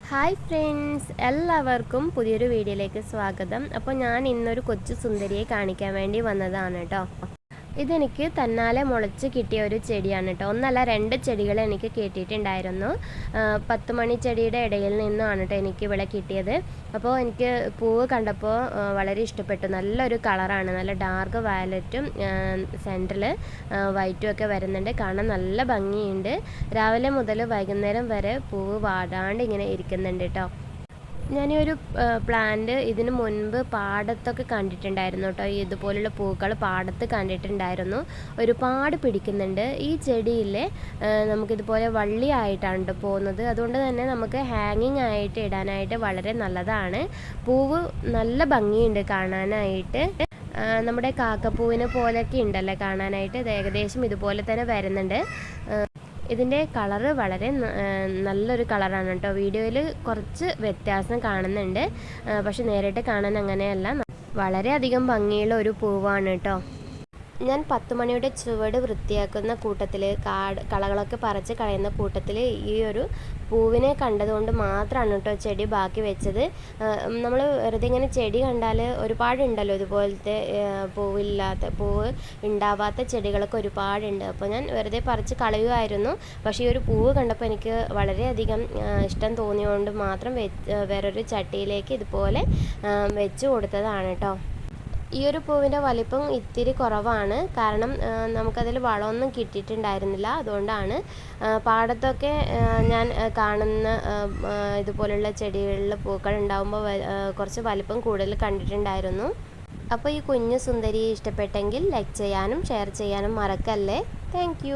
Hi friends, എല്ലാവർക്കും പുതിയൊരു വീഡിയോയിലേക്ക് സ്വാഗതം. അപ്പോൾ ഞാൻ ഇന്നൊരു കൊച്ചു സുന്ദരിയെ കാണിക്കാൻ വേണ്ടി വന്നതാണ് കേട്ടോ. ഇതെനിക്ക് തന്നാലെ മുളച്ച് കിട്ടിയ ഒരു ചെടിയാണ് കേട്ടോ. ഒന്നല്ല, 2 ചെടികൾ എനിക്ക് കിട്ടിയിട്ടുണ്ടായിരുന്നു. 10 മണി ചെടിയുടെ ഇടയിൽ നിന്നാണ് കേട്ടോ എനിക്ക് ഇവിടെ കിട്ടിയത്. അപ്പോൾ എനിക്ക് പൂവ് കണ്ടപ്പോൾ വളരെ ഇഷ്ടപ്പെട്ടു. നല്ലൊരു കളറാണ്, നല്ല ഡാർക്ക് വയലറ്റും സെൻറ്ററിൽ വൈറ്റും ഒക്കെ വരുന്നുണ്ട്. കാണാൻ നല്ല ഭംഗിയുണ്ട്. രാവിലെ മുതൽ വൈകുന്നേരം വരെ പൂവ് വാടാണ്ട് ഇങ്ങനെ ഇരിക്കുന്നുണ്ട് കേട്ടോ. ഞാനൊരു പ്ലാന്റ് ഇതിന് മുൻപ് പാടത്തൊക്കെ കണ്ടിട്ടുണ്ടായിരുന്നു കേട്ടോ. ഇതുപോലുള്ള പൂക്കൾ പാടത്ത് കണ്ടിട്ടുണ്ടായിരുന്നു. ഒരുപാട് പിടിക്കുന്നുണ്ട് ഈ ചെടിയിൽ. നമുക്കിതുപോലെ വള്ളിയായിട്ടാണ് കേട്ടോ പോകുന്നത്. അതുകൊണ്ട് തന്നെ നമുക്ക് ഹാങ്ങിങ് ആയിട്ട് ഇടാനായിട്ട് വളരെ നല്ലതാണ്. പൂവ് നല്ല ഭംഗിയുണ്ട് കാണാനായിട്ട്. നമ്മുടെ കാക്കപ്പൂവിനെ പോലെയൊക്കെ ഉണ്ടല്ലോ കാണാനായിട്ട്. ഇത് ഏകദേശം ഇതുപോലെ തന്നെ വരുന്നുണ്ട്. ഇതിൻ്റെ കളറ് വളരെ നല്ലൊരു കളറാണ് കേട്ടോ. വീഡിയോയിൽ കുറച്ച് വ്യത്യാസം കാണുന്നുണ്ട്, പക്ഷെ നേരിട്ട് കാണാൻ അങ്ങനെയല്ല. വളരെയധികം ഭംഗിയുള്ള ഒരു പൂവാണ് കേട്ടോ. ഞാൻ 10 മണിയുടെ ചുവട് വൃത്തിയാക്കുന്ന കൂട്ടത്തിൽ, കളകളൊക്കെ പറിച്ച് കളയുന്ന കൂട്ടത്തിൽ ഈ ഒരു പൂവിനെ കണ്ടതുകൊണ്ട് മാത്രമാണ് കേട്ടോ ചെടി ബാക്കി വെച്ചത്. നമ്മൾ വെറുതെ ഇങ്ങനെ ചെടി കണ്ടാൽ ഒരുപാടുണ്ടല്ലോ ഇതുപോലത്തെ പൂവ് ഉണ്ടാവാത്ത ചെടികളൊക്കെ ഒരുപാടുണ്ട്. അപ്പോൾ ഞാൻ വെറുതെ പറിച്ച് കളയുമായിരുന്നു. പക്ഷേ ഈ ഒരു പൂവ് കണ്ടപ്പോൾ എനിക്ക് വളരെയധികം ഇഷ്ടം തോന്നിയതുകൊണ്ട് മാത്രം വേറൊരു ചട്ടിയിലേക്ക് ഇതുപോലെ വെച്ച് കൊടുത്തതാണ് കേട്ടോ. ഈ ഒരു പൂവിൻ്റെ വലിപ്പം ഇത്തിരി കുറവാണ്, കാരണം നമുക്കതിൽ വളമൊന്നും കിട്ടിയിട്ടുണ്ടായിരുന്നില്ല. അതുകൊണ്ടാണ്. പാടത്തൊക്കെ ഞാൻ കാണുന്ന ഇതുപോലുള്ള ചെടികളിൽ പൂക്കൾ ഉണ്ടാകുമ്പോൾ കുറച്ച് വലിപ്പം കൂടുതൽ കണ്ടിട്ടുണ്ടായിരുന്നു. അപ്പോൾ ഈ കുഞ്ഞു സുന്ദരിയെ ഇഷ്ടപ്പെട്ടെങ്കിൽ ലൈക്ക് ചെയ്യാനും ഷെയർ ചെയ്യാനും മറക്കല്ലേ. താങ്ക്